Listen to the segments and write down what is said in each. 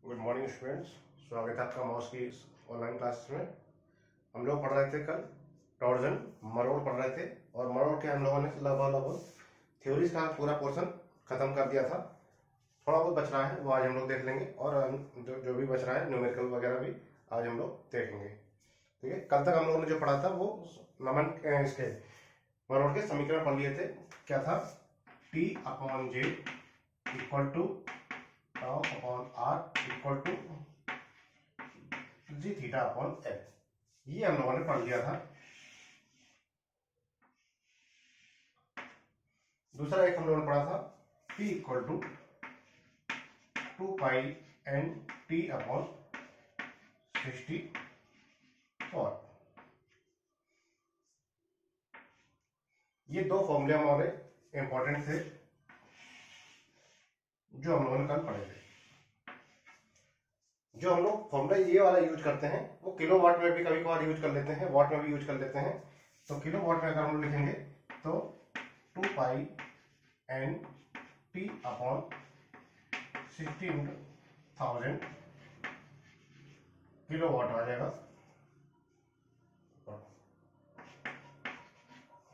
Good morning students, स्वागत है आपका मॉस की ऑनलाइन क्लासेस में। हम लोग पढ़ रहे थे कल टॉर्जन मरोड़ पढ़ रहे थे और मरोड़ के हम लोगों ने लगभग थ्योरीज का पूरा पोर्शन खत्म कर दिया था। थोड़ा बहुत बच रहा है वो आज हम लोग देख लेंगे और जो भी बच रहा है न्यूमेरिकल वगैरह भी आज हम लोग देखेंगे। ठीक है, कल तक हम लोगों ने जो पढ़ा था वो नमन इसके मरोड़ के समीकरण पढ़ लिए थे। क्या था? T upon J equal to tau upon R equal to G theta upon L, ये हम लोगों ने पढ़ लिया था। दूसरा एक हम लोगों ने पढ़ा था P equal to 2 pi N T upon 64। ये दो फॉर्मूले हमारे इंपॉर्टेंट थे जो हम लोगों ने कल पढ़े थे। जो हम लोग फॉर्मूला ये वाला यूज करते हैं वो किलो वाट में भी कभी कभार यूज कर लेते हैं, वाट में भी यूज कर लेते हैं। तो किलो वाट में अगर हम लिखेंगे तो 2 pi N T upon 16,000 kilowatt आ जाएगा,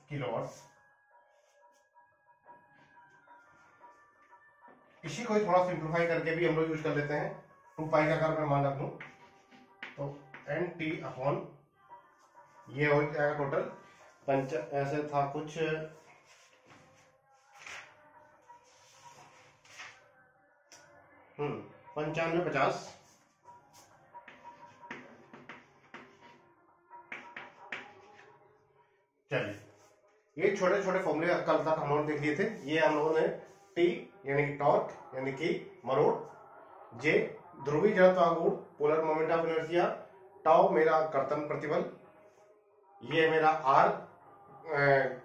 किलो वाट। इसी को थोड़ा सिंप्लीफाई करके भी हम लोग यूज कर लेते हैं। 2 पाई का अगर मैं मान रख लूं तो एन टी अपॉन ये हो जाएगा टोटल ऐसे था कुछ 95-50। चलिए, ये छोटे छोटे फॉर्मूले कल तक हम लोगों ने देख लिए थे। ये हम लोगों ने टी यानी कि टॉर्क यानी कि मरोड़, जे ध्रुवीय जड़त्व आघूर्ण polar moment of inertia, tau मेरा कर्तन प्रतिबल, ये मेरा आर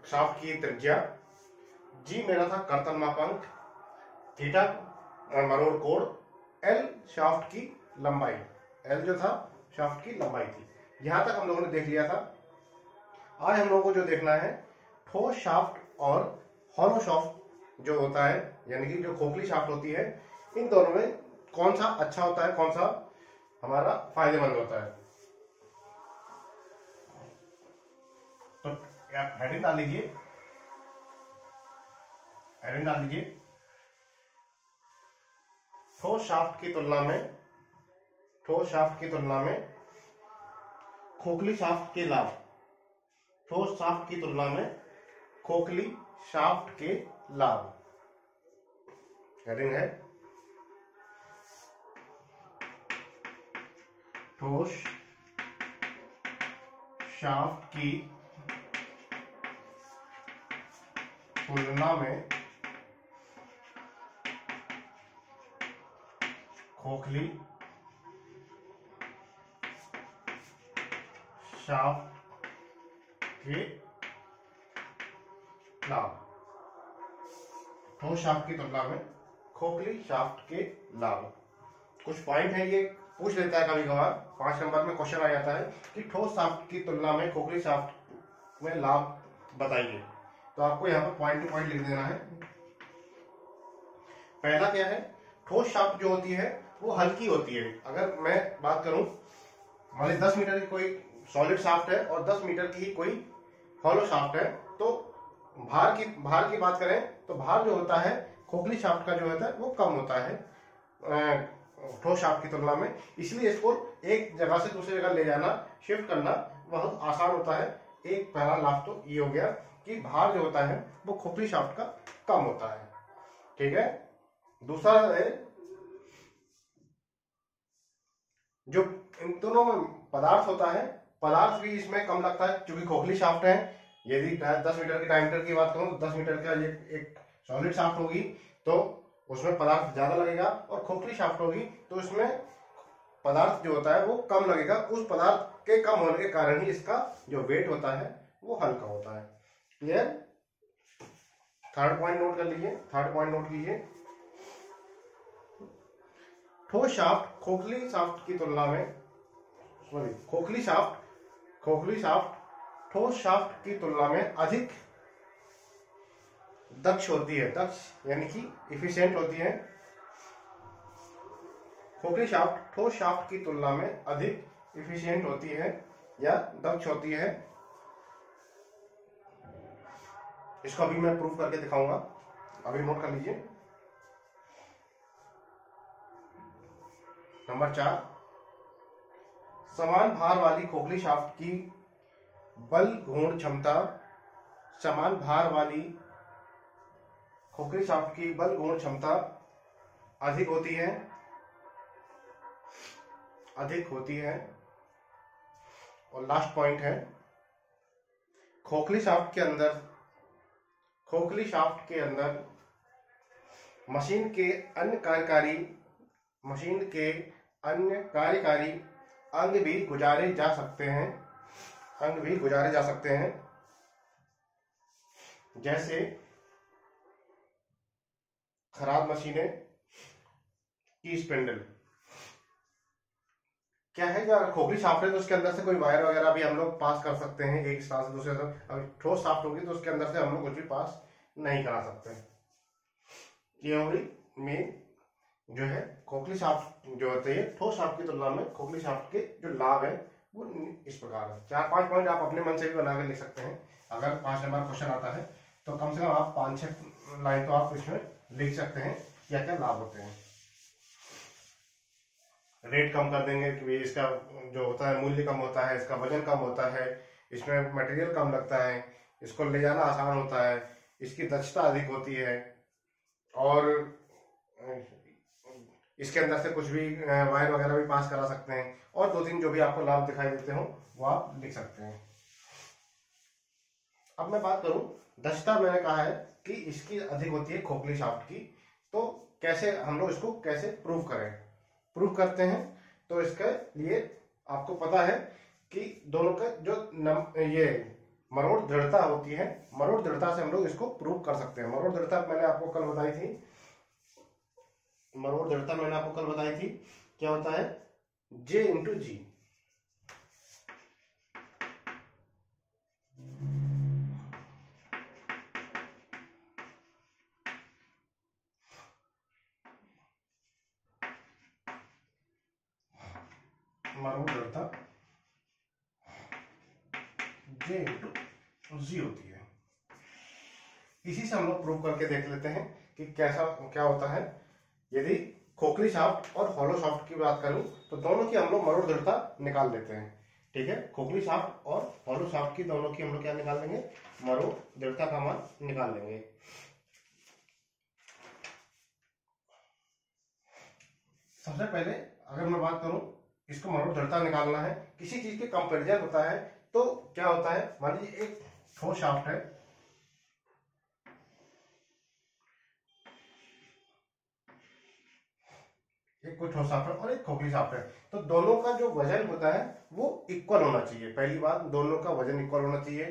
शाफ्ट की त्रिज्या, जी मेरा था कर्तन मापांक, थीटा मरोड़ कोण, एल शाफ्ट की लंबाई, एल जो था शाफ्ट की लंबाई थी। यहां तक हम लोगों ने देख लिया था। आज हम लोगों को जो देखना है ठोस शाफ्ट और हॉलो शाफ्ट जो होता है यानी कि जो खोखली शाफ्ट होती है, इन दोनों में कौन सा अच्छा होता है, कौन सा हमारा फायदेमंद होता है। तो आप हेडिंग डाल लीजिए, हेडिंग डाल लीजिए ठोस शाफ्ट की तुलना में, ठोस शाफ्ट की तुलना में खोखली शाफ्ट के लाभ, ठोस शाफ्ट की तुलना में खोखली शाफ्ट के लाभ। हेडिंग है ठोस शाफ्ट की तुलना में खोखली शाफ्ट के लाभ, ठोस शाफ्ट की तुलना में खोखली शाफ्ट के लाभ। कुछ पॉइंट है, ये पूछ लेता है कभी कभार, 5 नंबर में क्वेश्चन आ जाता है कि ठोस शाफ्ट की तुलना में खोखली शाफ्ट में लाभ बताइए। तो आपको यहाँ पर पॉइंट टू पॉइंट लिख देना है। पहला क्या है, ठोस शाफ्ट जो होती है वो हल्की होती है। अगर मैं बात करूं, मान लीजिए 10 मीटर की कोई सॉलिड शाफ्ट है और 10 मीटर की ही कोई हॉलो शाफ्ट है, तो भार की बात करें तो भार जो होता है खोखली शाफ्ट का जो होता है वो कम होता है ठोस शाफ्ट की तुलना में। इसलिए इसको एक जगह से दूसरी जगह ले जाना, शिफ्ट करना बहुत आसान होता है। एक पहला लाभ तो ये हो गया कि भार जो होता है वो खोखली शाफ्ट का कम होता है। ठीक है, दूसरा है जो इन दोनों में पदार्थ होता है, पदार्थ भी इसमें कम लगता है क्योंकि खोखली शाफ्ट है। यदि 10 मीटर की डायमीटर की बात करूं तो 10 मीटर का ये एक सॉलिड शाफ्ट होगी तो उसमें पदार्थ ज्यादा लगेगा, और खोखली शाफ्ट होगी तो इसमें पदार्थ जो होता है वो कम लगेगा। उस पदार्थ के कम होने के कारण ही इसका जो वेट होता है वो हल्का होता है। क्लियर? थर्ड पॉइंट नोट कर लीजिए, थर्ड पॉइंट नोट कीजिए, ठोस शाफ्ट खोखली शाफ्ट की तुलना में, सॉरी खोखली शाफ्ट ठोस शाफ्ट की तुलना में अधिक दक्ष होती है, दक्ष यानी कि इफिशिएंट होती है, खोखली शाफ्ट ठोस शाफ्ट की तुलना में अधिक इफिशिएंट होती है या दक्ष होती है। इसको अभी मैं प्रूफ करके दिखाऊंगा, अभी नोट कर लीजिए। नंबर 4, समान भार वाली खोखली शाफ्ट की बल घूर्ण क्षमता, समान भार वाली खोखली शाफ्ट की बल घूर्ण क्षमता अधिक होती है, अधिक होती है। और लास्ट पॉइंट है, खोखली शाफ्ट के अंदर, खोखली शाफ्ट के अंदर मशीन के अन्य कार्यकारी, मशीन के अन्य कार्यकारी अंग भी गुजारे जा सकते हैं, अंग भी गुजारे जा सकते हैं, जैसे खराद मशीनें की स्पिंडल। क्या है कि अगर खोखली शाफ्ट है तो उसके अंदर से कोई वायर वगैरह भी हम लोग पास कर सकते हैं एक स्थान से दूसरे स्थान। अगर ठोस शाफ्ट होगी तो उसके अंदर से हम लोग कुछ भी पास नहीं करा सकते। ये होगी मेन जो है खोखली शाफ्ट जो होती है ठोस शाफ्ट की तुलना में खोखली शाफ्ट के जो लाभ है वो इस प्रकार है। 4-5 पॉइंट आप अपने मन से भी बनाकर लिख सकते हैं। अगर 5 नंबर क्वेश्चन आता है तो कम से कम आप 5-6 लाइन तो आप इसमें लिख सकते हैं क्या क्या लाभ होते हैं। रेट कम कर देंगे कि इसका जो होता है मूल्य कम होता है, इसका वजन कम होता है, इसमें मटेरियल कम लगता है, इसको ले जाना आसान होता है, इसकी दक्षता अधिक होती है, और इसके अंदर से कुछ भी वायर वगैरह भी पास करा सकते हैं, और 2-3 जो भी आपको लाभ दिखाई देते हो वो आप लिख सकते हैं। अब मैं बात करूं दक्षता, मैंने कहा है कि इसकी अधिक होती है खोखली शाफ्ट की, तो कैसे हम लोग इसको कैसे प्रूव करें। प्रूव करते हैं तो इसके लिए आपको पता है कि दोनों का जो ये मरोड़ दृढ़ता होती है, मरोड़ दृढ़ता से हम लोग इसको प्रूव कर सकते हैं। मरोड़ दृढ़ता मैंने आपको कल बताई थी, मरोड़ दृढ़ता मैंने आपको कल बताई थी, क्या होता है J इंटू जी। मरोड़ दृढ़ता J इंटू जी होती है। इसी से हम लोग प्रूव करके देख लेते हैं कि कैसा क्या होता है। यदि खोखली शाफ्ट और हॉलो शाफ्ट की बात करूं तो दोनों की हम लोग मरोड़ दृढ़ता निकाल लेते हैं। ठीक है, खोखली शाफ्ट और हॉलो शाफ्ट की दोनों की हम लोग क्या निकाल लेंगे, मरोड़ दृढ़ता का मान निकाल लेंगे। सबसे पहले अगर मैं बात करूं, इसको मरोड़ दृढ़ता निकालना है, किसी चीज के कंपेरिजन होता है तो क्या होता है, मान लीजिए एक ठोस शाफ्ट है, एक कोई ठोस शाफ्ट है और एक खोखली शाफ्ट है, तो दोनों का जो वजन होता है वो इक्वल होना चाहिए। पहली बात, दोनों का वजन इक्वल होना चाहिए।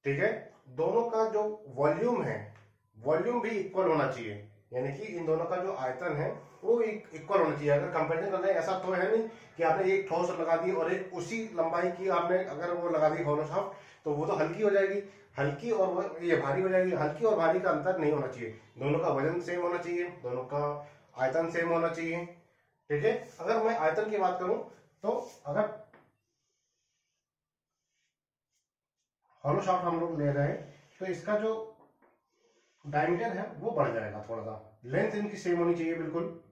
ठीक है, दोनों का जो वॉल्यूम है, वॉल्यूम भी इक्वल होना चाहिए, यानी कि इन दोनों का जो आयतन है वो इक्वल होना चाहिए। अगर कंपेरिजन कर रहे हैं, ऐसा तो है नहीं कि आपने एक ठोस लगा दी और एक उसी लंबाई की आपने अगर वो लगा दी हॉलो शाफ्ट, तो वो तो हल्की हो जाएगी, हल्की और वो ये भारी हो जाएगी। हल्की और भारी का अंतर नहीं होना चाहिए, दोनों का वजन सेम होना चाहिए, दोनों का आयतन सेम होना चाहिए। ठीक है, अगर मैं आयतन की बात करूं तो अगर हॉलो शाफ्ट हम लोग ले रहे हैं तो इसका जो डायमीटर है वो बढ़ जाएगा थोड़ा सा, लेंथ इनकी सेम होनी चाहिए बिल्कुल।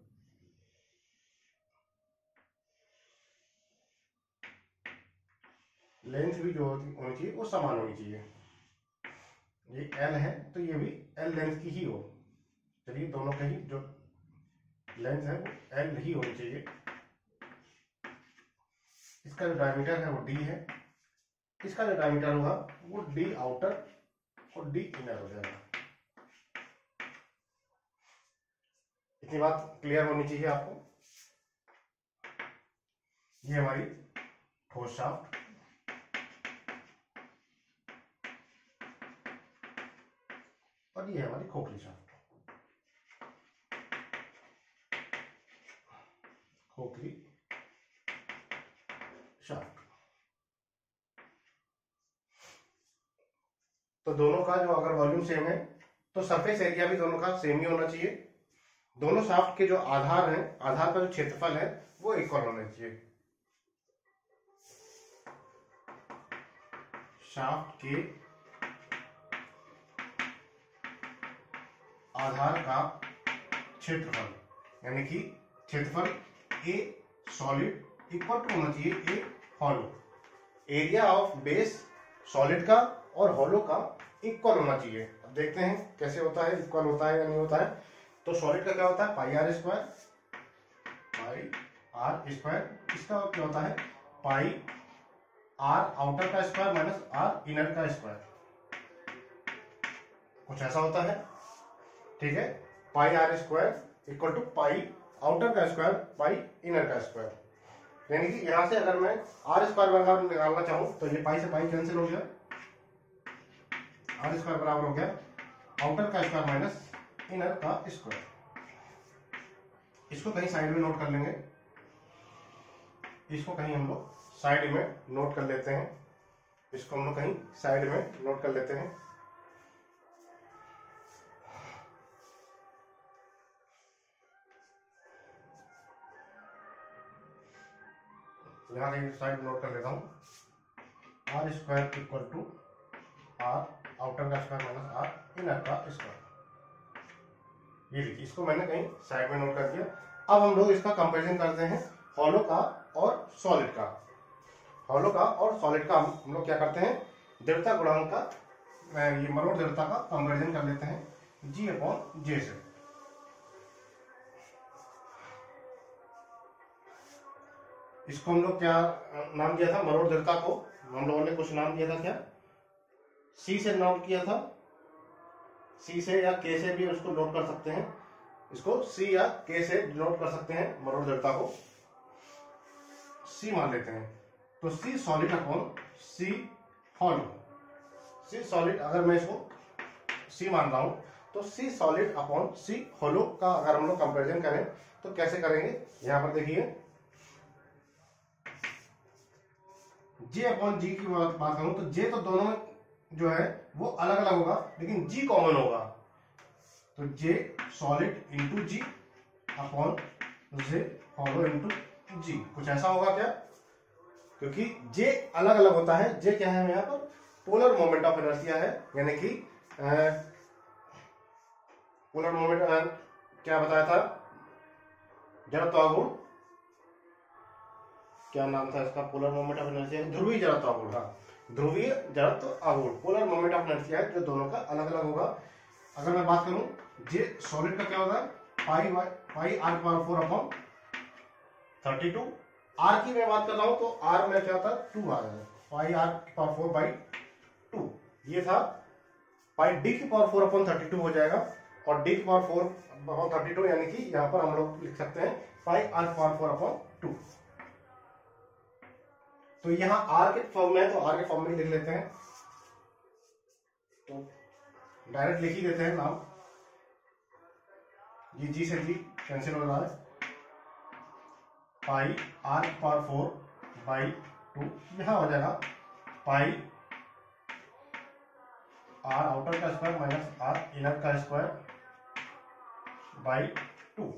लेंथ भी जो होनी चाहिए वो समान होनी चाहिए। ये L है तो ये भी L लेंथ की ही हो। चलिए, दोनों का ही जो लेंथ है वो L ही होनी चाहिए। इसका जो डायमीटर है वो D है, इसका जो डायमीटर होगा वो D आउटर और D इनर हो जाएगा। इतनी बात क्लियर होनी चाहिए आपको। ये हमारी ठोस शाफ्ट, और ये हमारी खोखली शाफ्ट, खोखली शाफ्ट। तो दोनों का जो अगर वॉल्यूम सेम है तो सरफेस एरिया भी दोनों का सेम ही होना चाहिए। दोनों शाफ्ट के जो आधार है, आधार का जो क्षेत्रफल है वो इक्वल होना चाहिए। शाफ्ट के आधार का क्षेत्रफल यानी कि क्षेत्रफल ए सॉलिड इक्वल टू होना चाहिए a hollow. Area of base solid का और हॉलो का इक्वल होना चाहिए। अब देखते हैं कैसे होता है, इक्वल होता है या नहीं होता है। तो सॉलिड का क्या होता है, pi R square, pi R square. इसका क्या होता है, पाई आर आउटर का स्क्वायर माइनस आर इनर का स्क्वायर, कुछ ऐसा होता है। ठीक है, pi R square equal to pi outer का स्क्वायर पाई इनर का स्क्वायर। यानी कि यहां से अगर मैं आर स्क्वायर बराबर निकालना चाहूं तो ये पाई से पाई कैंसिल हो गया, आर स्क्वायर बराबर हो गया आउटर का स्क्वायर माइनस इनर का स्क्वायर। इसको कहीं साइड में नोट कर लेंगे, इसको कहीं हम लोग साइड में नोट कर लेते हैं, इसको हम लोग कहीं साइड में नोट कर लेते हैं। यहां कहीं साइड नोट कर लेता हूं, R square equal to R outer का स्क्वायर माइनस आर इनर का स्क्वायर। ये देखिए, इसको मैंने कहीं साइड में नोट कर दिया। अब हम लोग इसका कंपैरिजन करते हैं हॉलो का और सॉलिड का। हॉलो का और सॉलिड का हम लोग क्या करते हैं, दृढ़ता गुणांक का, ये मरोड़ दृढ़ता का कंपैरिजन कर लेते हैं जी अपॉन जे से। इसको हम लोग क्या नाम दिया था, मरोड़ दृढ़ता को हम लोगों ने कुछ नाम दिया था, क्या सी से नोट किया था, सी से या के से भी उसको नोट कर सकते हैं, इसको सी या के से नोट कर सकते हैं। मरोड़ दृढ़ता को सी मान लेते हैं। तो सी सॉलिड अपॉन सी हॉलो, सी सॉलिड अगर मैं इसको सी मान रहा हूं तो सी सॉलिड अपॉन सी हॉलो का अगर हम लोग कंपैरिजन करें तो कैसे करेंगे, यहां पर देखिए जे अपॉन जी की बात करूं तो जे तो दोनों में जो है वो अलग अलग होगा, लेकिन जी कॉमन होगा। तो जे सॉलिड इंटू जी अपॉन जे हॉलो इंटू जी, कुछ ऐसा होगा क्या, क्योंकि जे अलग अलग होता है। जे क्या है यहाँ पर, पोलर मोमेंट ऑफ इनर्शिया है, यानी कि पोलर मोमेंट क्या बताया था, जड़त्व आघूर्ण, क्या नाम था इसका, पोलर मोमेंट ऑफ इनर्शिया, ध्रुवीय जड़त्व आघूर्ण। हाँ, ध्रुवीय जड़त्व आघूर्ण, पोलर मोमेंट ऑफ इनर्शिया है जो दोनों का अलग अलग होगा। अगर मैं बात करूं जे सॉलिड का क्या होगा, पाई आर पावर 4 अपॉन 32। आर की मैं बात कर रहा हूं तो आर में क्या होता है, 2 आ जाएगा, पाई आर पावर 4 बाई 2। ये था पाई डी की पावर 4 अपॉन 32 हो जाएगा, और डी की पावर 4 अपॉन 32 यानी कि यहां पर हम लोग लिख सकते हैं पाई आर पावर 4 अपॉन 2। तो यहां आर के फॉर्म में है तो आर के फॉर्म में लिख लेते हैं, तो डायरेक्ट लिख ही देते हैं नाम, ये जी से जी कैंसिल हो रहा है, पाई आर पावर 4 बाई 2, यहां हो जाएगा पाई आर आउटर का स्क्वायर माइनस आर इनर का स्क्वायर बाई 2,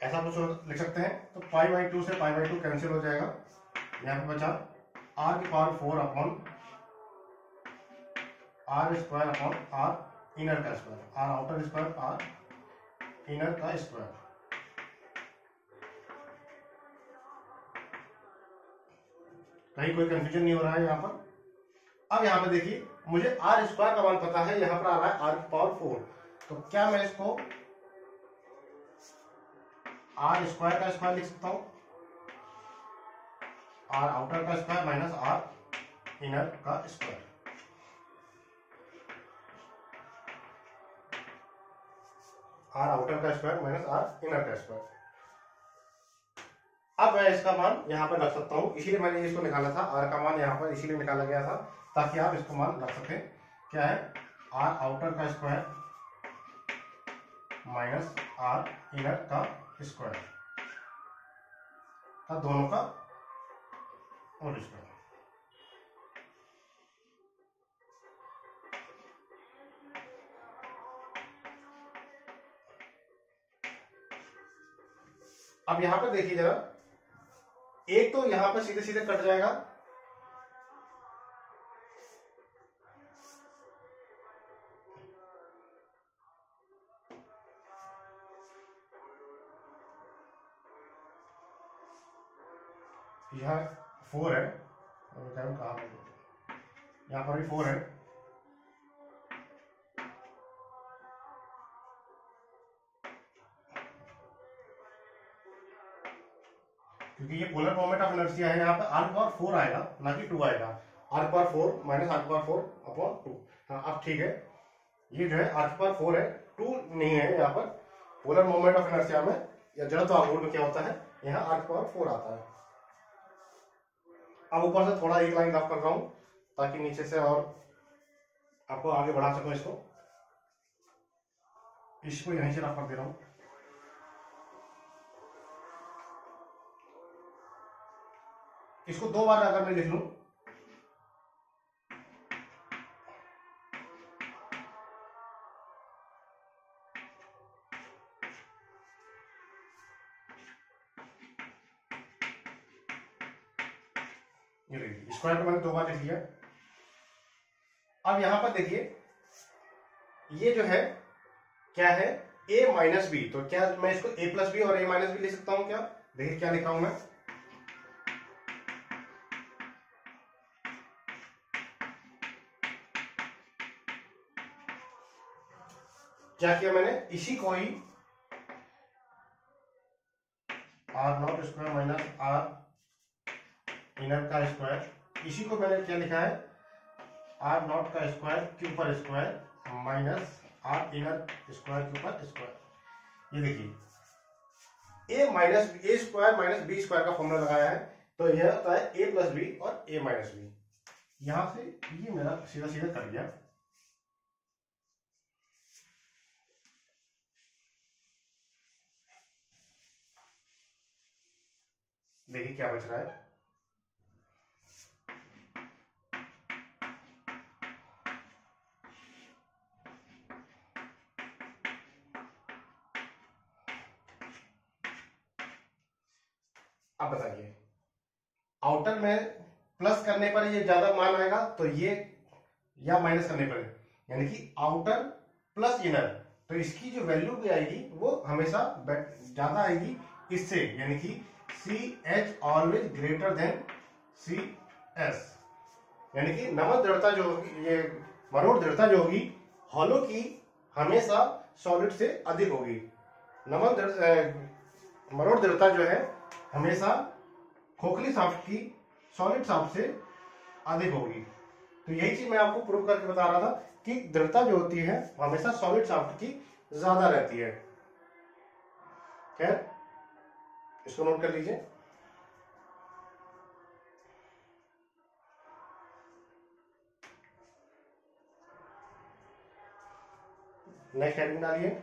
ऐसा कुछ लिख सकते हैं। तो पाई बाई 2 से पाई बाई 2 कैंसिल हो जाएगा, यहां पे बचा आर की power 4 upon R square upon R inner का square, R outer square R inner का स्क्वायर। कहीं कोई कंफ्यूजन नहीं हो रहा है यहाँ पर। अब यहाँ पे देखिए, मुझे आर स्क्वायर का मान पता है, यहाँ पर आ रहा है आर की पावर 4, तो क्या मैं इसको आर स्क्वायर का स्क्वायर लिख सकता हूं, आर आउटर का स्क्वायर माइनस आर इनर का स्क्वायर। आर आउटर का स्क्वायर माइनस आर इनर का स्क्वायर। अब मैं इसका मान यहां पर रख सकता हूं, इसीलिए मैंने इसको निकाला था, आर का मान यहां पर इसीलिए निकाला गया था ताकि आप इसको मान रख सकें। क्या है, आर आउटर का स्क्वायर माइनस आर इनर का स्क्वायर का दोनों का होल स्क्वायर। अब यहां पर देखिए जरा, एक तो यहां पर सीधे सीधे कट जाएगा, यह 4 है और कहा यहां पर भी 4 है, क्योंकि ये पोलर मोमेंट ऑफ इनर्शिया है, यहाँ पे r पावर 4 आएगा ना कि 2 आएगा, r power 4 minus r power 4 upon 2। हाँ अब ठीक है, ये जो है r पावर 4 है, 2 नहीं है यहाँ पर। पोलर मोमेंट ऑफ इनर्शिया में या जड़त्व आघूर्ण में क्या होता है, यहाँ r पावर 4 आता है। अब ऊपर से थोड़ा एक लाइन रफ कर रहा हूं ताकि नीचे से और आपको आगे बढ़ा सकूं, इसको यहीं से रफ कर दे रहा हूं। इसको 2 बार अगर मैं लिख लूं, ये देखिए स्क्वायर को मैंने 2 बार लिख लिया। अब यहां पर देखिए ये जो है क्या है, a माइनस बी, तो क्या मैं इसको a प्लस बी और a माइनस बी लिख सकता हूं क्या? देखिए क्या लिखा हूं मैं, क्या किया मैंने, इसी को ही R not square minus R inner का स्क्वायर, इसी को मैंने क्या लिखा है, आर नॉट का स्क्वायर क्यू पर square minus R inner square Q पर स्क्वायर। ये देखिए A minus A square minus B square का फॉर्मूला लगाया है, तो यह होता है ए प्लस बी और ए माइनस बी। यहां से ये मेरा सीधा सीधा कट गया। देखिए क्या बच रहा है, अब बताइए आउटर में प्लस करने पर ये ज्यादा मान आएगा तो ये, या माइनस करने पर, यानी कि आउटर प्लस इनर, तो इसकी जो वैल्यू भी आएगी वो हमेशा ज्यादा आएगी इससे, यानी कि CH always greater than CS, यानी कि नमन दृढ़ता जो होगी, ये मरोड़ दृढ़ता जो होगी हॉलो की हमेशा सॉलिड से अधिक होगी। मरोड़ दृढ़ता जो है हमेशा खोखली शाफ्ट की सॉलिड शाफ्ट से अधिक होगी। तो यही चीज मैं आपको प्रूव करके बता रहा था कि दृढ़ता जो होती है हमेशा सॉलिड शाफ्ट की ज्यादा रहती है। खैर इसको नोट कर लीजिए। नेक्स्ट हेडिंग डालिए,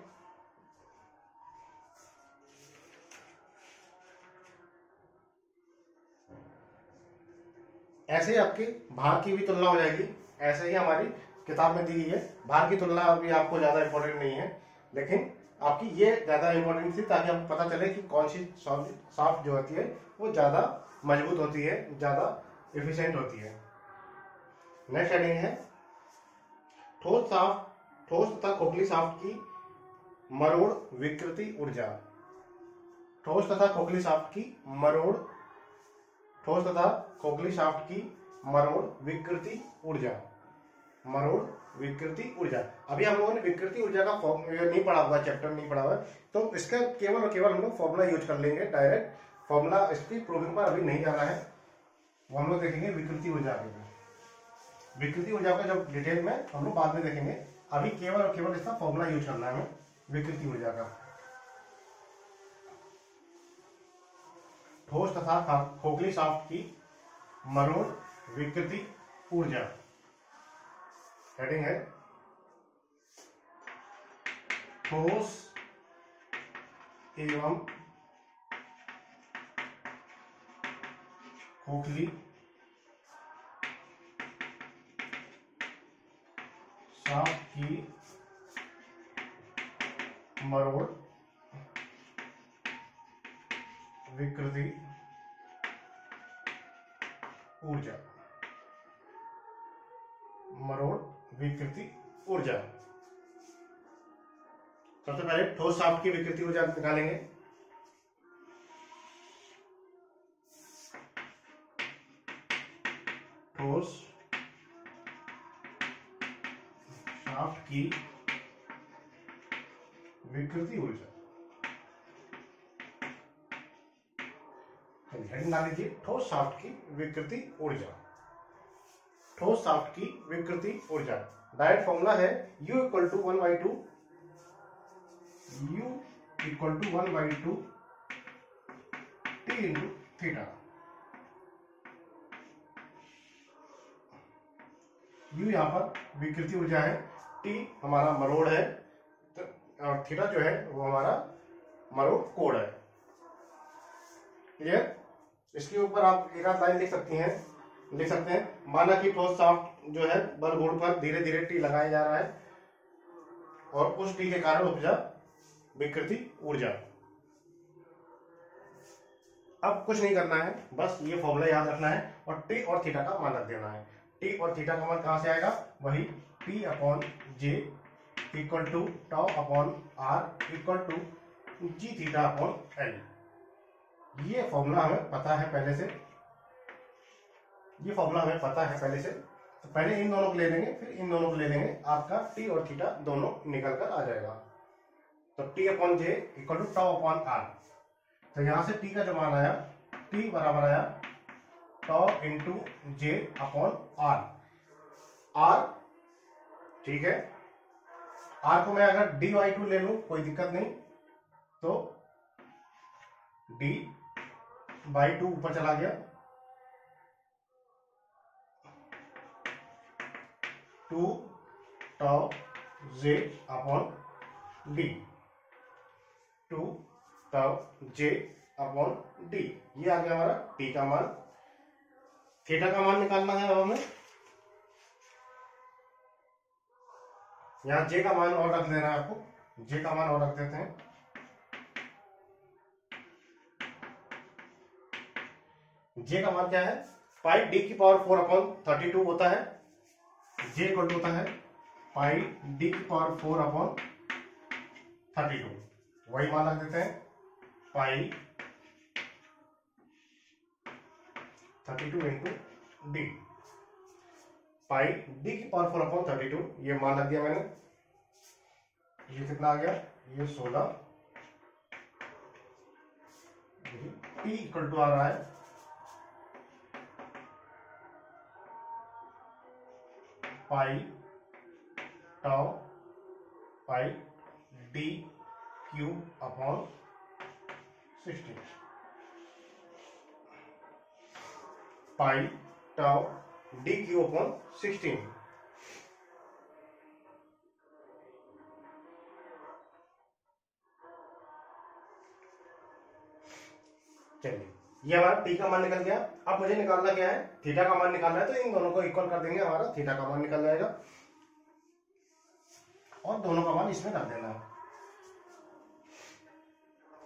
ऐसे ही आपकी भार की भी तुलना हो जाएगी, ऐसे ही हमारी किताब में दी गई है। भार की तुलना अभी आपको ज्यादा इंपॉर्टेंट नहीं है, लेकिन आपकी ये ज्यादा इंपॉर्टेंट थी ताकि आपको पता चले कि कौन सी शाफ्ट जो होती है वो ज्यादा मजबूत होती है, ज्यादा एफिशिएंट होती है। नेक्स्ट हेडिंग है ठोस तथा खोखली शाफ्ट की मरोड़ विकृति ऊर्जा। ठोस तथा खोखली शाफ्ट की मरोड़, ठोस तथा खोखली शाफ्ट की मरोड़ विकृति ऊर्जा, मरोड़ विकृति ऊर्जा। अभी हम लोगों ने विकृति ऊर्जा का फॉर्मूला नहीं पढ़ा हुआ, चैप्टर नहीं पढ़ा हुआ, तो इसका केवल और केवल हम लोग फॉर्मूला यूज कर लेंगे डायरेक्ट। फॉर्मूला इसकी प्रूविंग पर अभी नहीं जाना है, वो हम लोग देखेंगे विकृति ऊर्जा के। विकृति ऊर्जा का जब डिटेल में हम लोग बाद में देखेंगे, अभी केवल और केवल इसका फॉर्मूला यूज करना है हमें विकृति ऊर्जा का। ठोस तथा खोखली शाफ्ट की मरोड़ विकृति ऊर्जा। हेडिंग है ठोस एवं खोखली शाफ्ट की मरोड़ विकृति ऊर्जा, मरोड़ विकृति ऊर्जा। सबसे पहले ठोस शाफ्ट की विकृति ऊर्जा निकालेंगे। ठोस शाफ्ट की विकृति ऊर्जा, हेडिंग डाल लीजिए, ठोस शाफ्ट की विकृति ऊर्जा। ठोस शाफ्ट की विकृति ऊर्जा डायरेक्ट फॉर्मूला है U equal to 1/2 U equal to 1/2 T into theta. U यहाँ पर विकृति ऊर्जा है, T हमारा मरोड़ है, और थीटा जो है वो हमारा मरोड़ कोण है। क्लियर? इसके ऊपर आप एक आध लाइन लिख सकते हैं, माना कि ठोस शाफ्ट जो है बल गुण पर धीरे धीरे टी लगाया जा रहा है और उस टी के कारण उपजा विकृति ऊर्जा। अब कुछ नहीं करना है, बस ये फॉर्मूला याद रखना है और टी और थीटा का मान रख देना है। टी और थीटा का मान कहां से आएगा? वही P upon J equal to tau upon R equal to G theta upon L. ये फॉर्मूला हमें पता है पहले से, तो पहले इन दोनों को ले लेंगे, फिर इन दोनों को ले लेंगे, आपका टी और थीटा दोनों निकल कर आ जाएगा। तो T upon J equal to tau upon R, तो यहां से टी का जो मान आया, टी बराबर आया tau into J upon R. R ठीक है, आर को मैं अगर dy/2 ले लूं कोई दिक्कत नहीं, तो d/2 ऊपर चला गया, 2 टाउ जे अपॉन डी, 2 टाउ जे अपॉन डी। ये आ गया हमारा टी का मान। थीटा का मान निकालना है अब हमें, यहां जे का मान और रख देना है आपको, जे का मान और रख देते हैं। जे का मान क्या है? पाई डी की पावर 4 अपॉन 32 होता है। जे इक्वल होता है पाई डी की पावर 4 अपॉन 32, वही मान रख देते हैं, पाई 32 इंटू डी। पाई डी की पावर 4 अपॉन 32, ये मान रख दिया मैंने। ये कितना आ गया? ये 16। टी इक्वल टू आ रहा है पाई टाउ पाई डी क्यूब अपॉन 16, पाई टाउ डी क्यू अपॉन 16। चलिए, ये हमारा टी का मान निकल गया। अब मुझे निकालना क्या है? थीटा का मान निकालना है, तो इन दोनों को इक्वल कर देंगे, हमारा थीटा का मान निकल जाएगा और दोनों का मान इसमें रख देना है।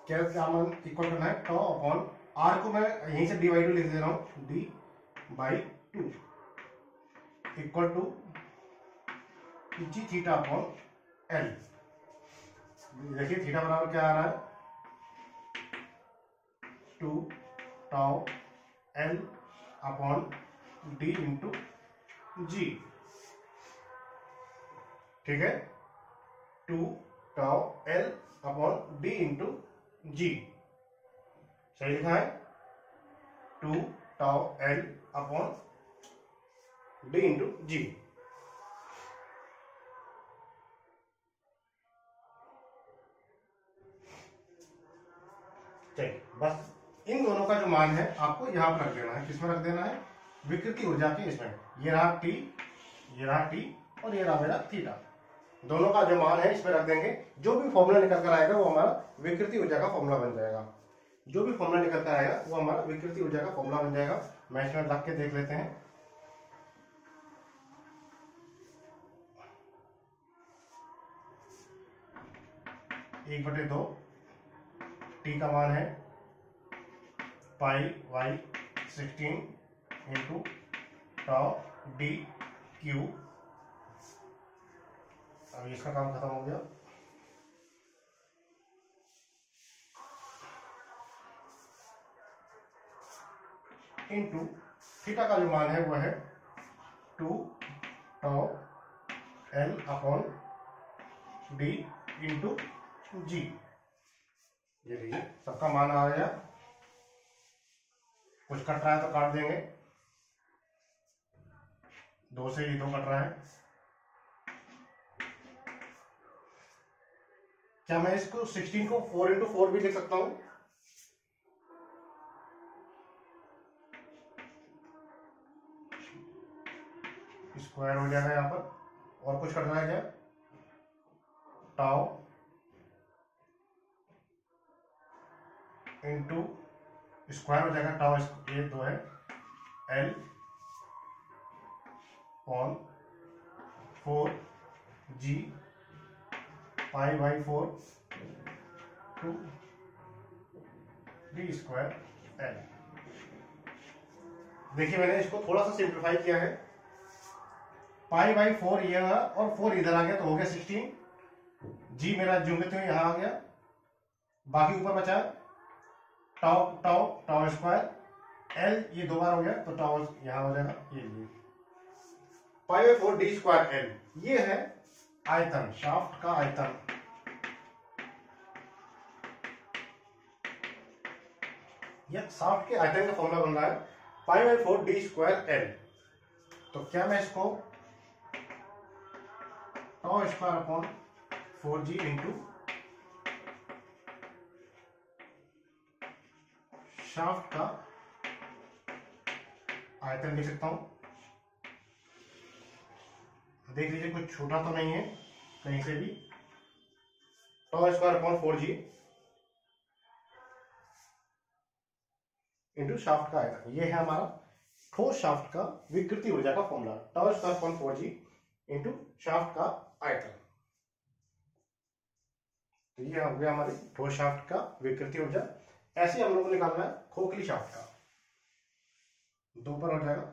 क्या मान इक्वल करना है? टाउ अपॉन आर को मैं यहीं से dy/2 लिख दे रहा हूं, d/2 equal to G theta upon L. देखिए थीटा बराबर क्या आ रहा है? 2 tau L upon D into G. ठीक है, 2 tau L upon D into G, सही लिखा है, 2 tau L upon D into G. चलिए, बस इन दोनों का जो मान है आपको यहां पर रख देना है। किसमें रख देना है? विकृति ऊर्जा के इसमें। ये रहा टी, ये रहा टी और ये रहा मेरा थीटा। दोनों का जो मान है इसमें रख देंगे। जो भी फॉर्मूला निकल कर आएगा वो हमारा विकृति ऊर्जा का फॉर्मूला बन जाएगा। जो भी फॉर्मूला निकल कर आएगा वो हमारा विकृति ऊर्जा का फॉर्मूला बन जाएगा। मैं इसमें रख के देख लेते हैं। एक बटे 2 टी का मान है pi by 16 into tau D Q. अब इसका काम खत्म हो गया। इंटू थीटा का जो मान है वो है 2 tau L upon D into G. ये देखिए सबका मान आ गया। कुछ कट रहा है तो काट देंगे, 2 से ही 2 कट रहा है। क्या मैं इसको 16 को 4 इंटू 4 भी लिख सकता हूं? स्क्वायर हो जाएगा यहाँ पर। और कुछ कट रहा है क्या? टाउ इंटू स्क्वायर हो जाएगा टाउ, ये 2 है, L upon 4 G pi by 4 to D square L. देखिए मैंने इसको थोड़ा सा सिंप्लीफाई किया है। पाई बाई 4 ये और 4 इधर आ गया तो हो गया 16। जी मेरा ज्योमेट्री में यहां आ गया, बाकी ऊपर बचा tau tau tau square, L ये 2 बार हो गया तो टाउ यहां हो जाएगा। ये पाई बाई 4 डी स्क्वायर एल, ये है आयतन, शाफ्ट का आयतन। यह शाफ्ट के आयतन का फॉर्मूला बन रहा है pi by 4 D square L. तो क्या मैं इसको tau square upon 4g into shaft का आयतन लिख सकता हूं? देख लीजिए कुछ छोटा तो नहीं है कहीं से भी। Tau square upon 4g into shaft का आयतन, ये है हमारा ठोस शाफ्ट का विकृति ऊर्जा का formula, tau square upon 4g into shaft का आयतन। तो ये हो गया हमारी ठोस शाफ्ट का विकृति ऊर्जा। ऐसे हम लोग को निकालना है खोखली शाफ्ट का। 2 पर हो जाएगा।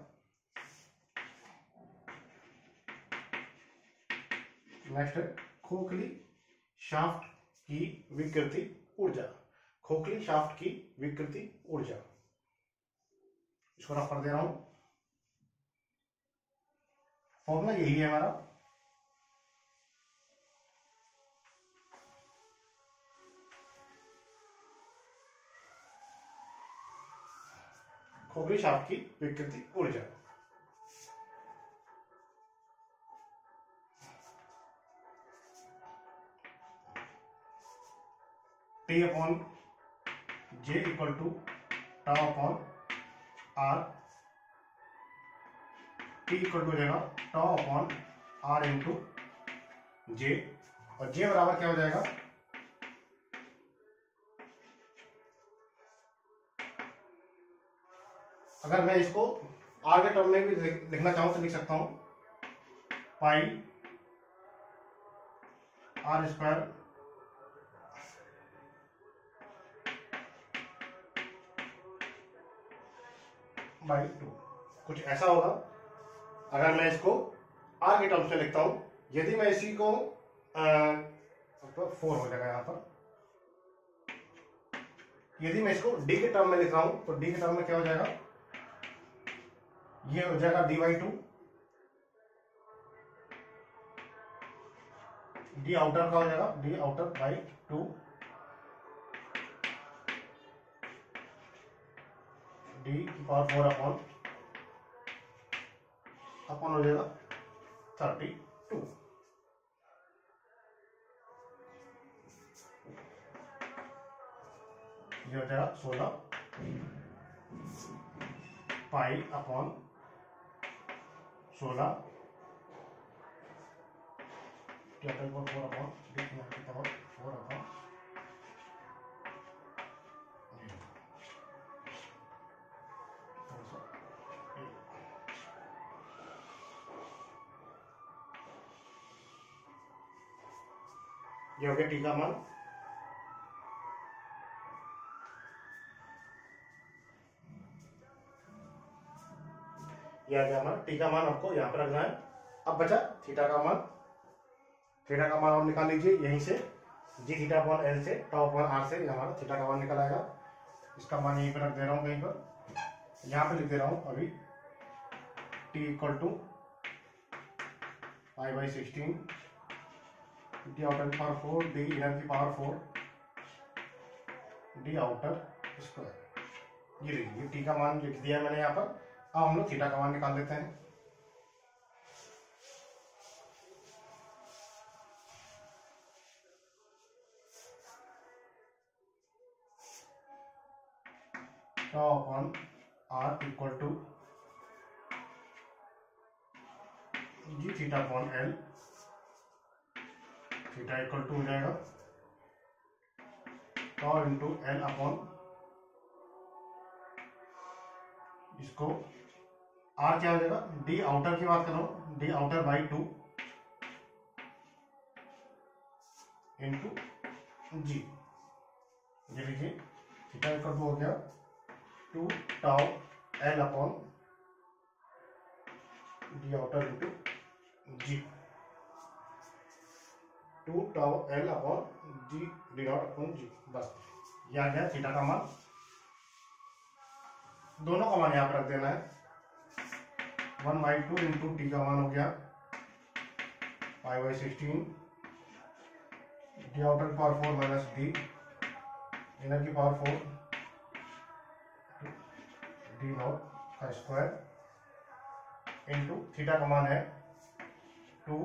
नेक्स्ट है खोखली शाफ्ट की विकृति ऊर्जा। खोखली शाफ्ट की विकृति ऊर्जा, इसको रफ कर दे रहा हूं। फॉर्मूला यही है हमारा। खोखली शाफ्ट की विकृति ऊर्जा। T upon J equal to tau upon R. T equal to हो जाएगा tau upon R into J, और जे बराबर क्या हो जाएगा? अगर मैं इसको आर के टर्म में भी लिखना चाहूं तो लिख सकता हूं पाई आर स्क्वायर बाई 2। कुछ ऐसा होगा अगर मैं इसको आर के टर्म्स में लिखता हूं। यदि मैं इसी को 4 हो जाएगा यहां पर। यदि मैं इसको डी के टर्म में लिख रहा हूं तो डी के टर्म में क्या हो जाएगा? ये हो जाएगा डी बाई 2। डी आउटर का हो जाएगा D outer by 2 D power 4 upon upon हो जाएगा 32। ये हो जाएगा 16 pi upon 16 capital 4 upon D power 4 upon. ये हो गया टी का मान। ये आ गया हमारा, टी का मान आपको यहाँ पे रखना है। अब बचा थीटा का मान, थीटा का मान और निकाल लीजिए यहीं से, जी थीटा अपॉन एल से, टाउ अपॉन आर से हमारा थीटा का मान निकल आएगा। इसका मान यहीं पर रख दे रहा हूँ कहीं पर, यहाँ पे लिख दे रहा हूँ अभी, T equal to pi D outer की पावर 4 डी इनर की पावर 4 डी आउटर स्क्वायर। ये लीजिए टी का मान लिख दिया मैंने यहाँ पर। अब हम लोग थीटा का मान निकाल लेते हैं। Tau upon R equal to G theta upon L, theta equal to हो जाएगा टाउ इंटू एल अपॉन, इसको आर क्या हो जाएगा, डी आउटर की बात कर रहा हूं, D outer by 2 into G. ये लीजिए थीटा इक्वल टू हो गया 2 tau L upon D outer into G, 2 tau L upon G D not upon G. बस ये आ गया थीटा का मान। दोनों का मान यहाँ पर रख देना है। 1/2 इंटू टी का मान हो गया पाई/16 डी आउटर की पावर 4 माइनस डी इनर की पावर 4 डी नॉट का स्क्वायर इंटू थीटा का मान है 2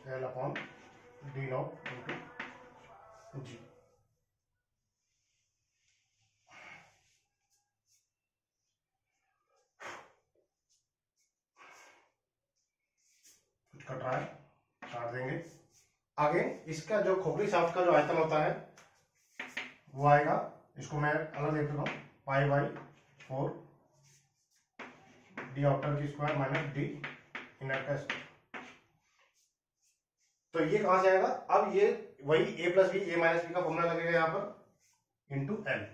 L upon D not into G. कुछ कट रहा है, काट देंगे। आगे इसका जो खोखली शाफ्ट का जो आयतन होता है वो आएगा, इसको मैं अलग देख रहा हूँ, पाई/4 डी आउटर की स्क्वायर माइनस डी इनर का स्क्वायर। तो ये कहां से आएगा, अब ये वही a plus B, A minus B का फॉर्मूला लगेगा यहाँ पर इंटू एल।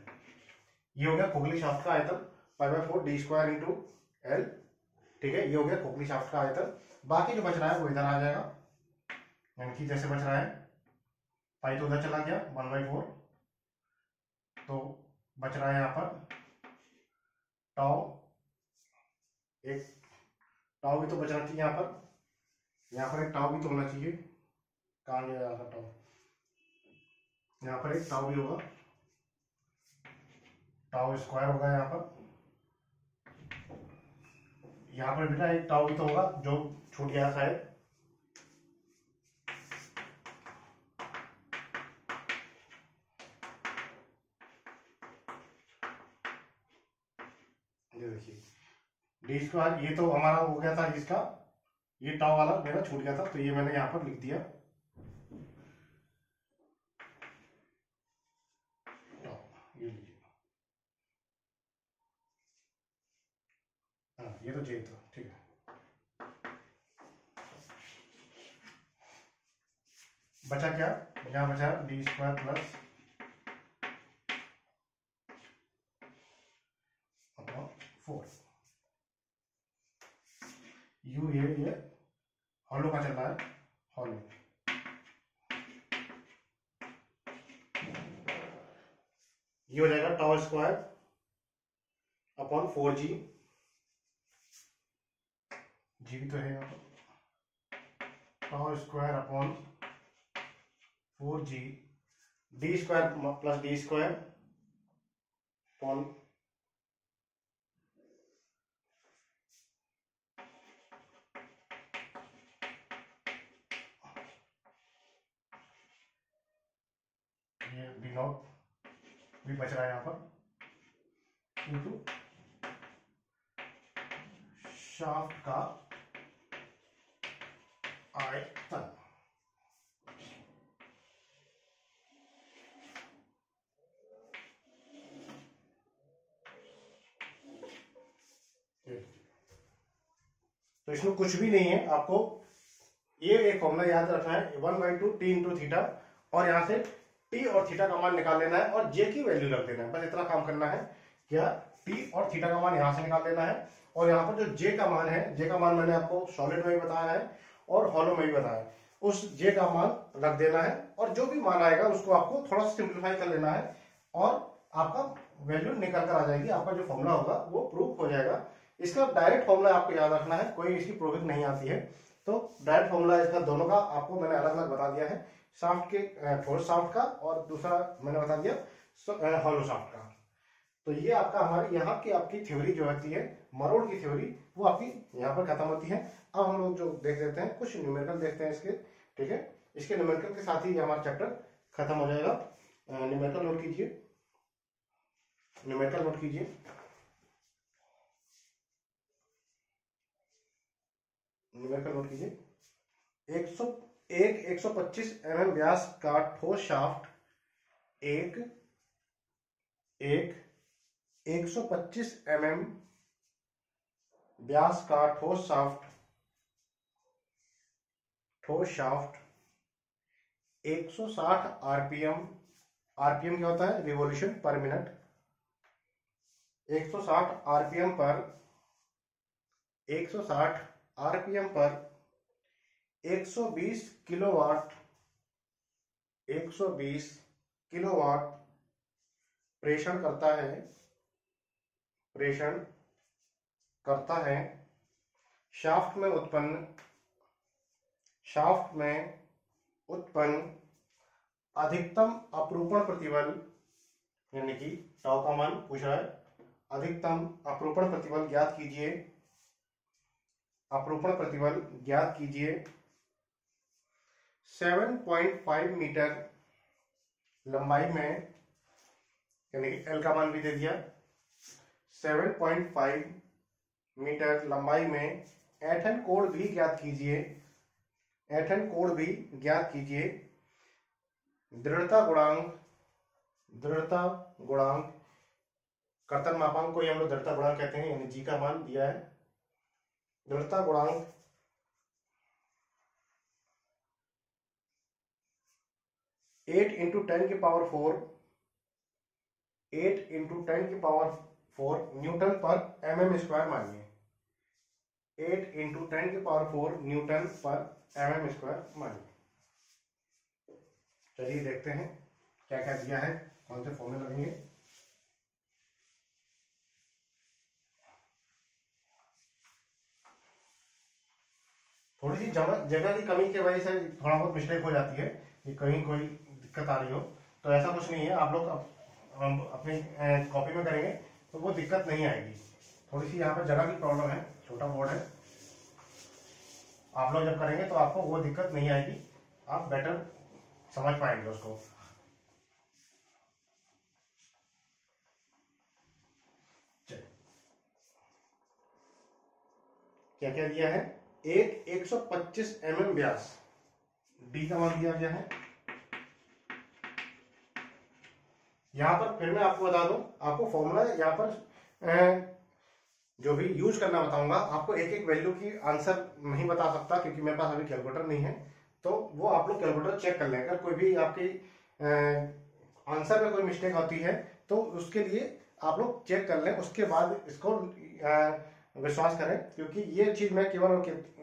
ये हो गया खोखली शाफ्ट का आयतन, पाई/4 डी स्क्वायर इंटू एल। ठीक है, ये हो गया खोखली शाफ्ट का आयतन। बाकी जो बच रहा है वो इधर आ जाएगा, यानी कि जैसे बच रहा है पाई तो उधर चला गया 1/4, तो बच रहा है यहाँ पर टाउ, एक टाउ भी तो बचना चाहिए यहाँ पर एक टाउ भी तो होना चाहिए। कहाँ गया यहाँ पर टाउ, यहाँ पर एक टाउ भी होगा, टाउ स्क्वायर होगा यहाँ पर बेटा एक टाउ भी तो होगा जो छूट गया शायद। ये देखिए डी स्क्वायर, ये तो हमारा हो गया था इसका, ये टाउ वाला मेरा छूट गया था, तो ये मैंने यहाँ पर लिख दिया टाउ। ये लीजिए, हाँ ये तो चेंज था, ठीक है। बचा क्या, यहाँ बचा D square plus upon 4 you, ये हॉलो का चल रहा है, हॉलो। ये हो जाएगा टाउ स्क्वायर अपॉन 4g, जी भी तो है यहाँ पर, tau square upon 4g D square plus D square upon ये डी नॉट भी बच रहा है यहाँ पर इंटू शाफ्ट का आयतन। तो इसमें कुछ भी नहीं है, आपको ये एक फॉर्मूला याद रखना है 1/2 टी इंटू थीटा, और यहाँ से टी और थीटा का मान निकाल लेना है और जे की वैल्यू रख देना है, बस इतना काम करना है। क्या टी और थीटा का मान यहां से निकाल लेना है, और यहाँ पर जो जे का मान है, जे का मान मैंने आपको सॉलिड में भी बताया है और हॉलो में भी बताया है, उस जे का मान रख देना है, और जो भी मान आएगा उसको आपको थोड़ा सिंप्लीफाई कर लेना है और आपका वैल्यू निकल कर आ जाएगी, आपका जो फॉर्मूला होगा वो प्रूफ हो जाएगा। इसका डायरेक्ट फॉर्मूला आपको याद रखना है, कोई इसकी प्रूविंग नहीं आती है, तो डायरेक्ट फॉर्मूला इसका दोनों का आपको मैंने अलग अलग बता दिया है, शाफ्ट के फोर्स शाफ्ट का और दूसरा मैंने बता दिया हॉलो शाफ्ट का। तो ये आपका हमारी यहाँ की आपकी थ्योरी जो होती है मरोड़ की थ्योरी, वो आपकी यहाँ पर खत्म होती है। अब हम लोग जो देख लेते हैं कुछ न्यूमेरिकल देखते हैं इसके, ठीक है। इसके न्यूमेरिकल के साथ ही हमारा चैप्टर खत्म हो जाएगा। न्यूमेरिकल नोट कीजिए, न्यूमेरिकल नोट कीजिए। न्यूमेरिकल नोट कीजिए। 125 mm व्यास का ठोस शाफ्ट एक 125 mm व्यास का ठोस शाफ्ट 160 आरपीएम, आरपीएम क्या होता है, रिवॉल्यूशन पर मिनट, 160 आरपीएम पर 120 किलोवाट 120 किलोवाट प्रेषण करता है शाफ्ट में उत्पन्न अधिकतम अपरूपण प्रतिबल, यानी कि टाउ का मान पूछ रहा है, अधिकतम अपरूपण प्रतिबल ज्ञात कीजिए, अपरूपण प्रतिबल ज्ञात कीजिए 7.5 मीटर लंबाई में, यानी कि एल का मान भी दे दिया, 7.5 मीटर लंबाई में ऐंठन कोण भी ज्ञात कीजिए, ऐंठन कोण भी ज्ञात कीजिए, दृढ़ता गुणांक कर्तन मापांक को हम लोग दृढ़ता गुणांक कहते हैं, यानी जी का मान दिया है, दृढ़ता गुणांक 8 इंटू 10 की पावर 4 न्यूटन पर mm स्क्वायर मानिए, 8 इंटू 10 की पावर 4 न्यूटन पर mm स्क्वायर मानिए। चलिए देखते हैं क्या क्या दिया है, कौन से फॉर्मूले लगेंगे। थोड़ी सी जगह की कमी की वजह से थोड़ा बहुत मिस्टेक हो जाती है, कि कहीं कोई दिक्कत आ रही हो, तो ऐसा कुछ नहीं है, आप लोग अपनी कॉपी में करेंगे तो वो दिक्कत नहीं आएगी। थोड़ी सी यहाँ पर जगह की प्रॉब्लम है, छोटा बोर्ड है, आप लोग जब करेंगे तो आपको वो दिक्कत नहीं आएगी, आप बेटर समझ पाएंगे उसको। क्या क्या दिया है, एक 125 mm व्यास, डी का मान दिया गया है। यहां पर फिर मैं आपको बता दूं, आपको फॉर्मूला यहाँ पर जो भी यूज करना बताऊंगा, आपको एक एक वैल्यू की आंसर नहीं बता सकता क्योंकि मेरे पास अभी कैलकुलेटर नहीं है, तो वो आप लोग कैलकुलेटर चेक कर लें। अगर कोई भी आपकी आंसर में कोई मिस्टेक होती है तो उसके लिए आप लोग चेक कर लें, उसके बाद इसको विश्वास करें, क्योंकि ये चीज मैं केवल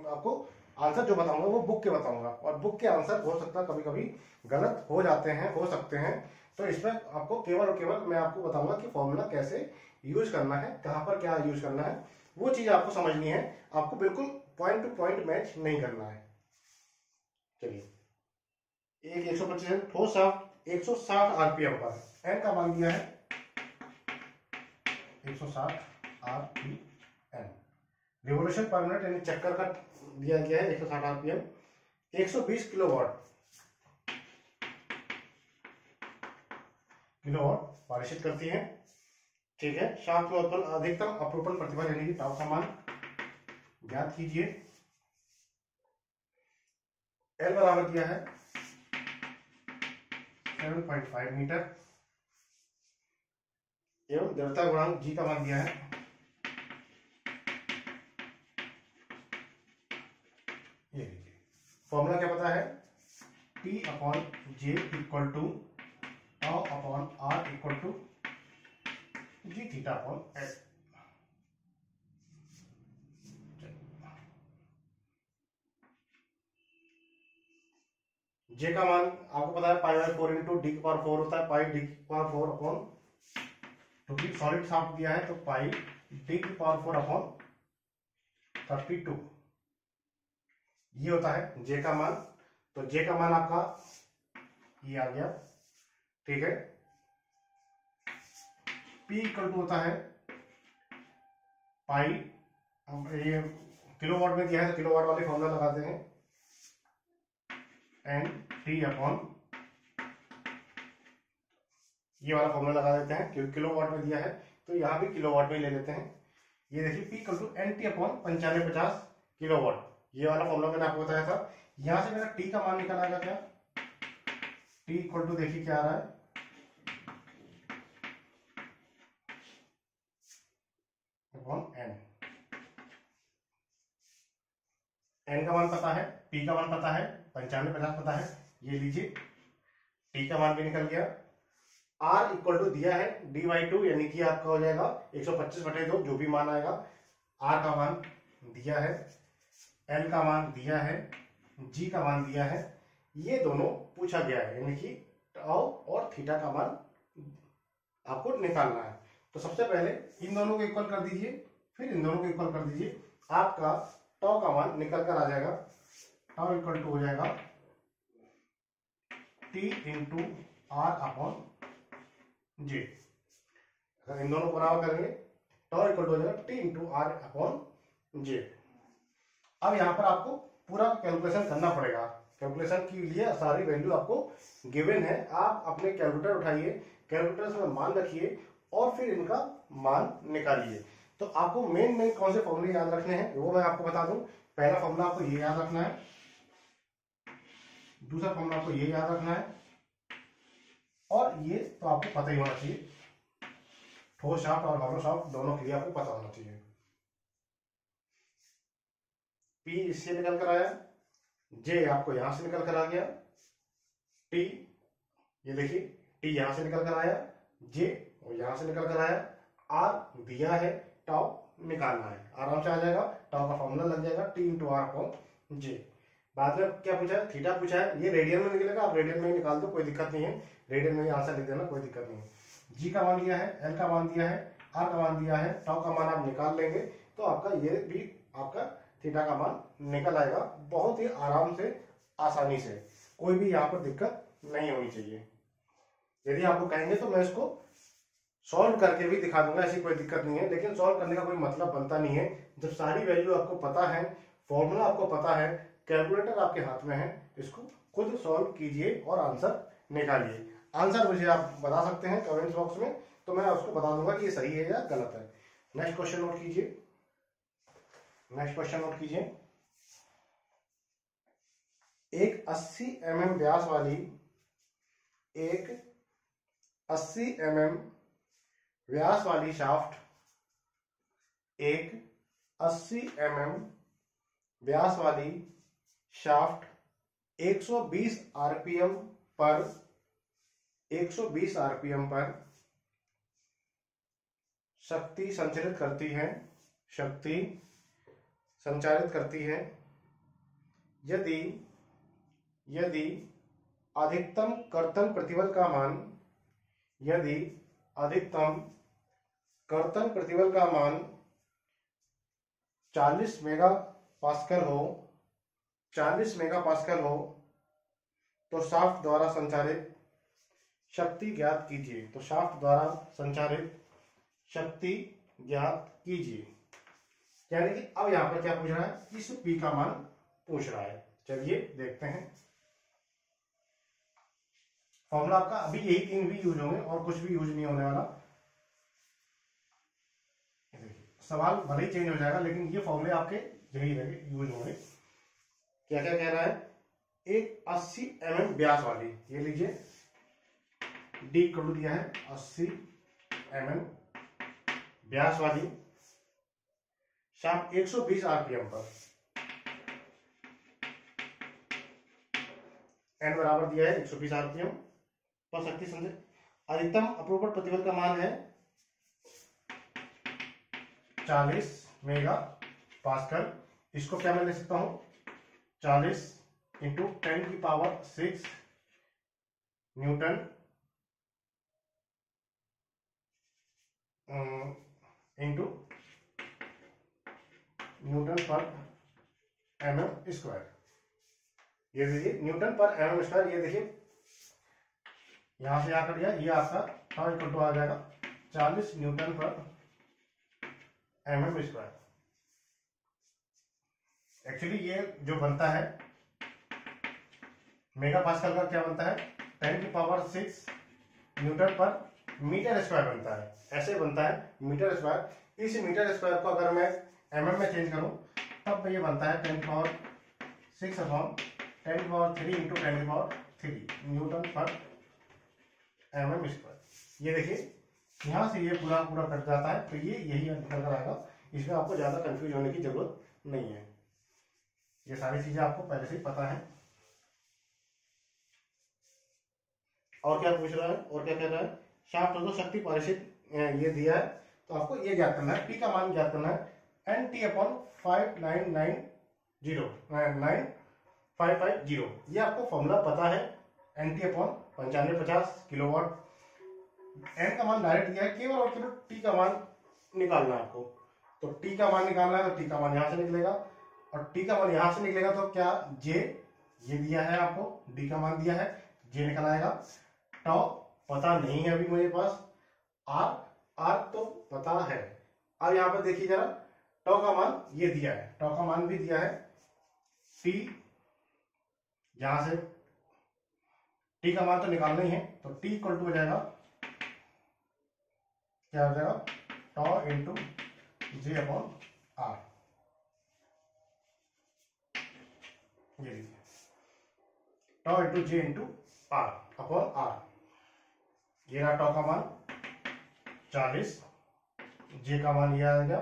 आपको आंसर जो बताऊंगा वो बुक के बताऊंगा, और बुक के आंसर हो सकता है कभी कभी गलत हो जाते हैं, हो सकते हैं, तो इसमें आपको केवल और केवल मैं आपको बताऊंगा कि फॉर्मूला कैसे यूज करना है, कहां पर क्या यूज करना है, वो चीज आपको समझनी है, आपको बिल्कुल पॉइंट टू पॉइंट मैच नहीं करना है। चलिए, एक 125 ठोस शाफ्ट 160 आरपीएम पर, एन का मान दिया है 160 आरपीएम, रिवोल्यूशन पर मिनट यानी चक्कर का दिया गया है 160 आरपीएम, 120 किलोवाट पारिशित करती है, ठीक है। शाफ्ट में उत्पन्न अधिकतम अपरूपण प्रतिबल यानी कि टाउ का मान ज्ञात कीजिए, एल बराबर दिया है 7.5 मीटर, एवं दृढ़ता गुणांक जी का मान दिया है, ये लीजिए। फॉर्मूला क्या पता है, T upon J equal to tau upon R equal to G theta upon L. J का मान आपको पता है पाई बाई 4 इंटू डी की पावर 4 होता है, पाई डी की पावर 4 अपॉन, क्योंकि सॉलिड शाफ्ट दिया है तो पाई डी की पावर 4 अपॉन 32 ये होता है जे का मान। तो जे का मान आपका ये आ गया, ठीक है। P इक्वल टू होता है पाई, ये किलोवाट में दिया है तो किलोवाट वाले फॉर्मूला लगाते हैं, एन टी अपॉन, ये वाला फॉर्मूला लगा देते हैं क्योंकि किलोवाट में दिया है तो यहाँ भी किलोवाट में ले लेते हैं। ये देखिए P equal to N T upon 9550 kilowatt, ये वाला फॉर्मूला मैंने आपको बताया था। यहाँ से मेरा T का मान निकल आएगा क्या, T इक्वल टू देखिए क्या आ रहा है, अपॉन एन। एन का मान पता है, P का मान पता है, 9550 पता है, ये लीजिए T का मान भी निकल गया। R इक्वल टू दिया है D/2 यानी कि आपका हो जाएगा 125/2, जो भी मान आएगा। R का मान दिया है, L का मान दिया है, G का मान दिया है, ये दोनों पूछा गया है यानी कि टाउ और थीटा का मान आपको निकालना है। तो सबसे पहले इन दोनों को इक्वल कर दीजिए, फिर इन दोनों को इक्वल कर दीजिए, आपका टाउ का मान निकल कर आ जाएगा। टाउ इक्वल टू हो जाएगा T इंटू आर अपॉन जे। अगर इन दोनों को बराबर करेंगे टाउ इक्वल टू हो जाएगा T इंटू आर अपॉन जे। अब यहाँ पर आपको पूरा कैलकुलेशन करना पड़ेगा, कैलकुलेशन के लिए सारी वैल्यू आपको गिवन है। आप अपने कैलकुलेटर उठाइए, कैलकुलेटर में मान रखिए और फिर इनका मान निकालिए। तो आपको मेन कौन से फॉर्मूले याद रखने हैं वो मैं आपको बता दूं। पहला फॉर्मूला आपको ये याद रखना है, दूसरा फॉर्मूला आपको ये याद रखना है, और ये तो आपको पता ही होना चाहिए, ठोस शाफ्ट और हॉलो शाफ्ट दोनों के लिए आपको पता होना चाहिए। P इससे निकल कर आया, J आपको यहां से निकल कर आ गया, T ये देखिए T यहां से निकल कर आया, J यहां से निकल कर आया, R दिया है, टाउ निकालना है, आराम से आ जाएगा। टाउ का फॉर्मूला लग जाएगा T इंटू आर अपॉन जे। बाद में क्या पूछा है, थीटा पूछा है, ये रेडियन में निकलेगा, आप रेडियन में ही निकाल दो, कोई दिक्कत नहीं है, रेडियन में ही आंसर लिख देना, कोई दिक्कत नहीं है। जी का मान दिया है, एल का मान दिया है, आर का मान दिया है, टाउ का मान आप निकाल लेंगे तो आपका ये भी आपका थीटा का मान निकल आएगा बहुत ही आराम से, आसानी से, कोई भी यहाँ पर दिक्कत नहीं होनी चाहिए। यदि आपको कहेंगे तो मैं इसको सॉल्व करके भी दिखा दूंगा, ऐसी कोई दिक्कत नहीं है, लेकिन सॉल्व करने का कोई मतलब बनता नहीं है जब सारी वैल्यू आपको पता है, फॉर्मूला आपको पता है, कैलकुलेटर आपके हाथ में है, इसको खुद सॉल्व कीजिए और आंसर निकालिए। आंसर मुझे आप बता सकते हैं कमेंट्स बॉक्स में, तो मैं उसको बता दूंगा कि ये सही है या गलत है। नेक्स्ट क्वेश्चन नोट कीजिए, नेक्स्ट क्वेश्चन नोट कीजिए। एक 80 mm व्यास वाली, एक 80 mm व्यास वाली शाफ्ट, एक 80 mm व्यास वाली शाफ्ट 120 आरपीएम पर 120 आरपीएम पर शक्ति संचारित करती है, शक्ति संचारित करती है। यदि यदि अधिकतम कर्तन प्रतिबल का मान, यदि अधिकतम कर्तन प्रतिबल का मान 40 मेगापास्कल हो, 40 मेगापास्कल हो तो शाफ्ट द्वारा संचारित शक्ति ज्ञात कीजिए। तो शाफ्ट द्वारा संचारित शक्ति ज्ञात कीजिए, यानी कि अब यहां पर क्या पूछ रहा है, इस P का मान पूछ रहा है। चलिए देखते हैं। फॉर्मूला आपका अभी यही 3 भी यूज होंगे और कुछ भी यूज नहीं होने वाला। सवाल भले ही चेंज हो जाएगा लेकिन ये फॉर्मूले आपके यही यूज होंगे। क्या क्या कह रहा है, एक 80 mm व्यास वाली, ये लीजिए डी कर दिया है, 80 mm व्यास वाली शाफ्ट 120 आरपीएम पर, एन बराबर दिया है 120 आरपीएम पर शक्ति संचय, अधिकतम अपरूपण प्रतिबल का मान है 40 मेगा पास्कल। इसको क्या मैं लिख सकता हूं, 40 इंटू 10⁶ न्यूटन इंटू न्यूटन पर mm स्क्वायर। ये देखिए न्यूटन पर mm स्क्वायर, ये देखिए यहां से कट गया, ये आपका टाउ इक्वल टू आ जाएगा 40 न्यूटन पर mm स्क्वायर। एक्चुअली ये जो बनता है मेगा पास्कल का क्या बनता है, 10⁶ न्यूटन पर मीटर स्क्वायर बनता है, ऐसे बनता है मीटर स्क्वायर। इस मीटर स्क्वायर को अगर मैं mm में चेंज करूं तब ये बनता है 10⁶ अपॉन 10⁻³ इंटू 10⁻³ न्यूटन पर mm स्क्वायर। ये देखिए यहां से ये पूरा कट जाता है, तो ये यही निकल कर आएगा। इसमें आपको ज्यादा कंफ्यूज होने की जरूरत नहीं है, ये सारी चीजें आपको पहले से ही पता है। और क्या पूछ रहा है, और क्या कह रहा है, शाफ्ट हो तो शक्ति परिषद ये दिया है, तो आपको ये ज्ञात करना है, पी का मान ज्ञात करना है NT अपॉन 5950 ये आपको फॉर्मूला पता है, NT अपॉन 9550 किलोवाट। एन का मान डायरेक्ट दिया है, केवल और केवल टी का मान निकालना है आपको। तो टी का मान निकालना है, तो टी का मान यहां से निकलेगा, और टी का मान यहां से निकलेगा, तो क्या जे ये दिया है आपको, डी का मान दिया है, जे निकल आएगा। टाउ पता नहीं है अभी मेरे पास, आर तो पता है। अब यहां पर देखिए जरा, टाउ का मान ये दिया है, टाउ का मान भी दिया है, टी यहां से टी का मान तो निकालना ही है, तो टी इक्वल टू हो जाएगा, क्या हो जाएगा, tau into J upon R. ये लीजिए tau into J into R upon R. ये रहा टाउ का मान 40, जे का मान ये आ गया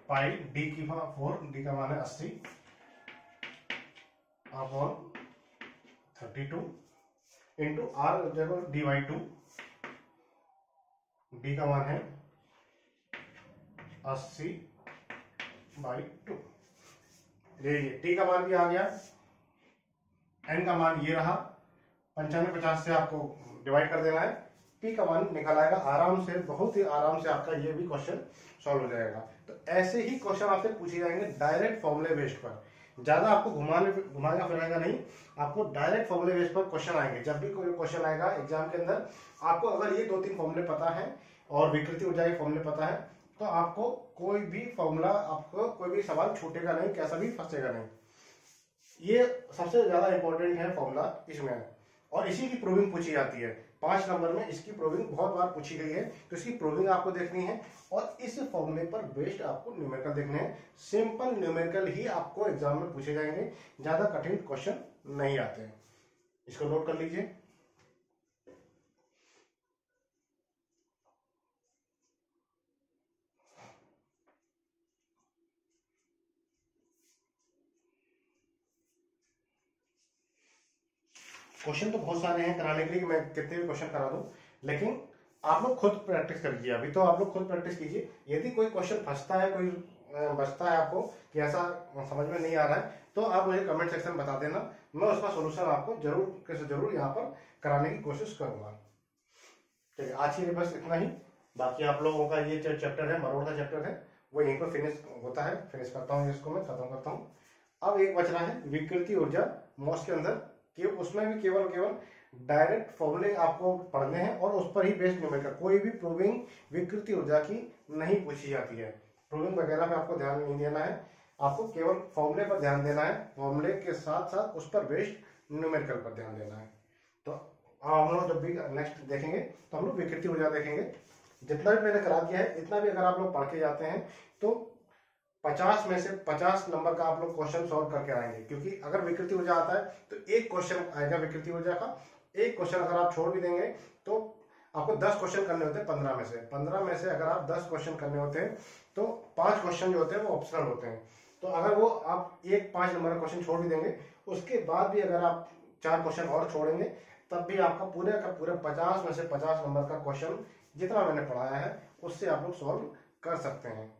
पाई, डी की 4, डी का मान है 80 अपॉन 32 इंटू आर देखो dy/2, डी का मान है 80/2। देखिए टी का मान भी आ गया, एन का मान ये रहा, 9550 से आपको डिवाइड कर देना है, पी का मान निकल आएगा आराम से, बहुत ही आराम से आपका ये भी क्वेश्चन सॉल्व हो जाएगा। तो ऐसे ही क्वेश्चन आपसे पूछे जाएंगे डायरेक्ट फॉर्मूले बेस्ड पर, ज्यादा आपको घुमाएगा फिराएगा नहीं, आपको डायरेक्ट फॉर्मूले बेस्ड पर क्वेश्चन आएंगे। जब भी कोई क्वेश्चन आएगा एग्जाम के अंदर, आपको अगर ये 2-3 फॉर्मूले पता है और विकृति ऊर्जा के फॉर्मूले पता है, तो आपको कोई भी फॉर्मूला, आपको कोई भी सवाल छूटेगा नहीं, कैसा भी फंसेगा नहीं। ये सबसे ज्यादा इंपॉर्टेंट है फॉर्मूला इसमें, और इसी की प्रूविंग पूछी जाती है। 5 नंबर में इसकी प्रूविंग बहुत बार पूछी गई है, तो इसकी प्रूविंग आपको देखनी है, और इस फॉर्मूले पर बेस्ड आपको न्यूमेरिकल देखने हैं। सिंपल न्यूमेरिकल ही आपको एग्जाम में पूछे जाएंगे, ज्यादा कठिन क्वेश्चन नहीं आते हैं। इसको नोट कर लीजिए। क्वेश्चन तो बहुत सारे हैं कराने के लिए कि मैं कितने भी क्वेश्चन करा दूं, लेकिन आप लोग खुद प्रैक्टिस कर लीजिए। अभी तो आप लोग खुद प्रैक्टिस कीजिए। यदि कोई क्वेश्चन फंसता है, कोई बचता है आपको कि ऐसा समझ में नहीं आ रहा है, तो आप मुझे कमेंट सेक्शन में बता देना, मैं उसका सोल्यूशन आपको जरूर यहाँ पर कराने की कोशिश करूंगा। ठीक है, आज के लिए बस इतना ही। बाकी आप लोगों का ये चैप्टर है, मरोड़ का चैप्टर है, वो यहीं पर फिनिश होता है, फिनिश करता हूँ, इसको मैं खत्म करता हूँ। अब एक बच रहा है विकृति ऊर्जा मॉस के अंदर, कि उसमें भी केवल डायरेक्ट फॉर्मूले आपको पढ़ने हैं, और उस पर ही बेस्ड न्यूमेरिकल, कोई भी प्रूविंग विकृति ऊर्जा की नहीं पूछी जाती है। प्रूविंग वगैरह पे आपको ध्यान नहीं देना है, आपको केवल फॉर्मूले पर ध्यान देना है, फॉर्मूले के साथ साथ उस पर बेस्ड न्यूमेरिकल पर ध्यान देना है। तो हम लोग जब भी नेक्स्ट देखेंगे तो हम लोग विकृति ऊर्जा देखेंगे। जितना भी मैंने करा दिया है, इतना भी अगर आप लोग पढ़ के जाते हैं तो 50 में से 50 नंबर का आप लोग क्वेश्चन सॉल्व करके आएंगे। क्योंकि अगर विकृति ऊर्जा आता है तो एक क्वेश्चन आएगा विकृति ऊर्जा का, एक क्वेश्चन अगर आप छोड़ भी देंगे तो आपको 10 क्वेश्चन करने होते हैं 15 में से। 15 में से अगर आप 10 क्वेश्चन करने होते हैं तो 5 क्वेश्चन जो होते हैं वो ऑप्शनल होते हैं। तो अगर वो आप एक 5 नंबर का क्वेश्चन छोड़ भी देंगे, उसके बाद भी अगर आप 4 क्वेश्चन और छोड़ेंगे, तब भी आपका पूरे का पूरे 50 में से 50 नंबर का क्वेश्चन जितना मैंने पढ़ाया है उससे आप लोग सॉल्व कर सकते हैं।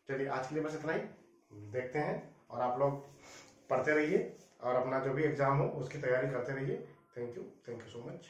चलिए आज के लिए बस इतना ही, देखते हैं। और आप लोग पढ़ते रहिए और अपना जो भी एग्जाम हो उसकी तैयारी करते रहिए। Thank you so much.